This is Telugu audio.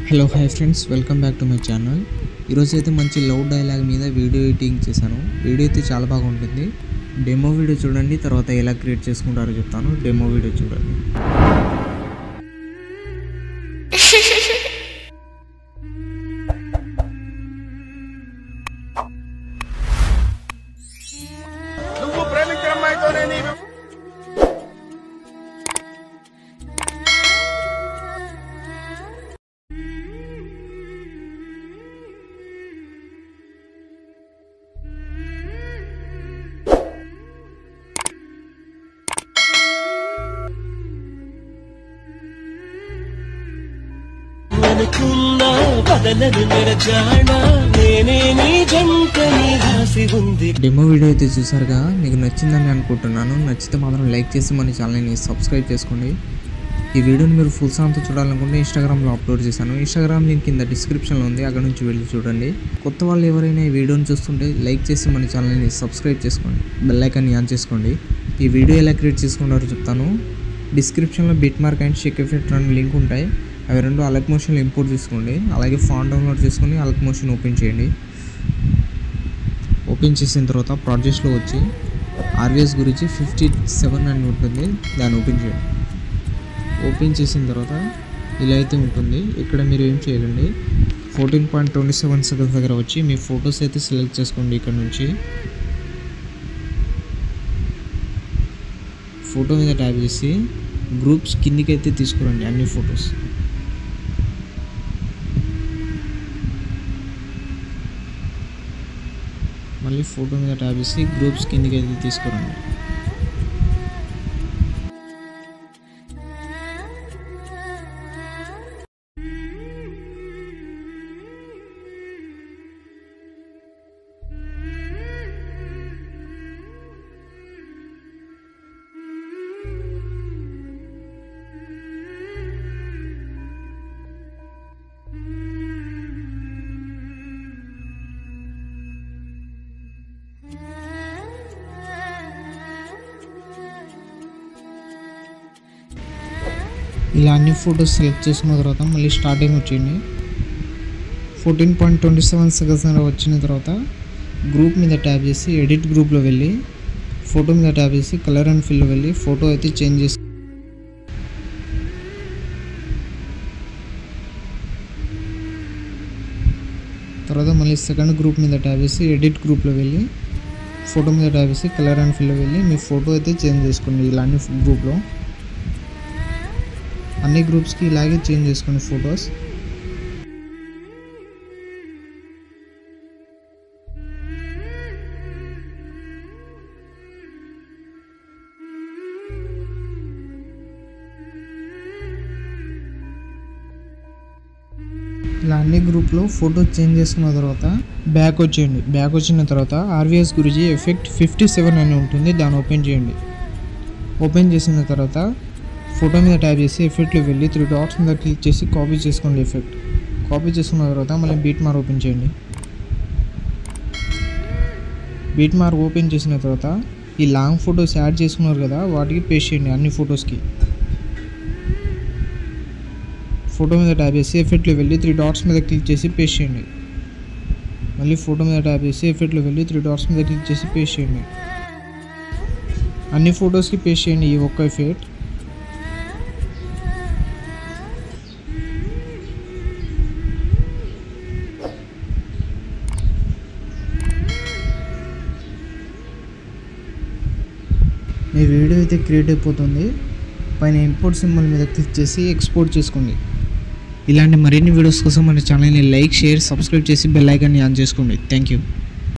Hello hi friends, welcome back to my channel. ఈరోజు అయితే మంచి లవ్ డైలాగ్ మీద వీడియో ఎడిటింగ్ చేశాను. వీడియో అయితే చాలా బాగుంటుంది. డెమో వీడియో చూడండి, తర్వాత ఎలా క్రియేట్ చేసుకుంటారో చెప్తాను. డెమో వీడియో చూడండి. నువ్వు ప్రేమించిన అమ్మాయితోనే నీవు డెమో వీడియో అయితే చూసారుగా, మీకు నచ్చిందని అనుకుంటున్నాను. నచ్చితే మాత్రం లైక్ చేసి మన ఛానల్ని సబ్స్క్రైబ్ చేసుకోండి. ఈ వీడియోని మీరు ఫుల్ సాంగ్తో చూడాలనుకుంటే ఇన్స్టాగ్రామ్లో అప్లోడ్ చేశాను. ఇన్స్టాగ్రామ్ లింక్ కింద డిస్క్రిప్షన్లో ఉంది, అక్కడ నుంచి వెళ్ళి చూడండి. కొత్త వాళ్ళు ఎవరైనా ఈ వీడియోని చూస్తుంటే లైక్ చేసి మన ఛానల్ని సబ్స్క్రైబ్ చేసుకోండి, బెల్ ఐకాన్ని ఆన్ చేసుకోండి. ఈ వీడియో ఎలా క్రియేట్ చేసుకుంటారో చెప్తాను. డిస్క్రిప్షన్లో bit mark and Sheikh effect రెండు లింక్ ఉంటాయి. అవి రెండు అలక్ మోషన్లో ఇంపోర్ట్ చేసుకోండి. అలాగే ఫాంట్ డౌన్లోడ్ చేసుకొని అలక్ మోషన్ ఓపెన్ చేయండి. ఓపెన్ చేసిన తర్వాత ప్రాజెక్ట్స్లో వచ్చి ఆర్విఎస్ గురించి 57 అని ఉంటుంది, దాన్ని ఓపెన్ చేయండి. ఓపెన్ చేసిన తర్వాత ఇలా అయితే ఉంటుంది. ఇక్కడ మీరు ఏం చేయాలండి, 14.27 సెకండ్స్ దగ్గర వచ్చి మీ ఫొటోస్ అయితే సెలెక్ట్ చేసుకోండి. ఇక్కడ నుంచి ఫోటో మీద ట్యాప్ చేసి గ్రూప్స్ కిందికి అయితే తీసుకురండి అన్ని ఫొటోస్. మళ్ళీ ఫోటో మీద ట్యాప్ చేసి గ్రూప్స్ కిందికి అయితే తీసుకురండి. ఇలా అన్ని ఫొటోస్ సెలెక్ట్ చేసుకున్న తర్వాత మళ్ళీ స్టార్టింగ్ వచ్చేయండి. 14.27 సెకండ్స్ వచ్చిన తర్వాత గ్రూప్ మీద ట్యాప్ చేసి ఎడిట్ గ్రూప్లో వెళ్ళి ఫోటో మీద ట్యాప్ చేసి కలర్ అండ్ ఫిల్లో వెళ్ళి ఫోటో అయితే చేంజ్ చేసి తర్వాత మళ్ళీ సెకండ్ గ్రూప్ మీద ట్యాప్ చేసి ఎడిట్ గ్రూప్లో వెళ్ళి ఫోటో మీద ట్యాప్ చేసి కలర్ అండ్ ఫిల్లో వెళ్ళి మీ ఫోటో అయితే చేంజ్ చేసుకోండి. ఇలా అన్ని గ్రూప్లో అన్ని గ్రూప్స్కి ఇలాగే చేంజ్ చేసుకోండి ఫొటోస్. ఇలా అన్ని గ్రూప్లో ఫోటో చేంజ్ చేసుకున్న తర్వాత బ్యాక్ వచ్చేయండి. బ్యాక్ వచ్చిన తర్వాత ఆర్విఎస్ గురించి ఎఫెక్ట్ 57 అని ఉంటుంది, దాన్ని ఓపెన్ చేయండి. ఓపెన్ చేసిన తర్వాత ఫోటో మీద ట్యాప్ చేసి ఎఫెక్ట్లో వెళ్ళి 3 డాట్స్ మీద క్లిక్ చేసి కాపీ చేసుకోండి ఎఫెక్ట్. కాపీ చేసుకున్న తర్వాత మళ్ళీ బీట్ మార్క్ ఓపెన్ చేయండి. బీట్ మార్క్ ఓపెన్ చేసిన తర్వాత ఈ లాంగ్ ఫొటోస్ యాడ్ చేసుకున్నారు కదా, వాటికి పేస్ట్ చేయండి అన్ని ఫొటోస్కి. ఫోటో మీద ట్యాప్ చేసి ఎఫెక్ట్లో వెళ్ళి 3 డాట్స్ మీద క్లిక్ చేసి పేస్ట్ చేయండి. మళ్ళీ ఫోటో మీద ట్యాప్ చేసి ఎఫెక్ట్లో వెళ్ళి 3 డాట్స్ మీద క్లిక్ చేసి పేస్ట్ చేయండి. అన్ని ఫొటోస్కి పేస్ట్ చేయండి ఈ ఒక్క ఎఫెక్ట్. మీ వీడియో అయితే క్రియేట్ అయిపోతుంది. పైన ఇంపోర్ట్ సింబల్ మీద క్లిక్ చేసి ఎక్స్పోర్ట్ చేసుకోండి. ఇలాంటి మరిన్ని వీడియోస్ కోసం మన ఛానల్ని లైక్, షేర్, సబ్స్క్రైబ్ చేసి బెల్ ఐకాన్ని ఆన్ చేసుకోండి. Thank you.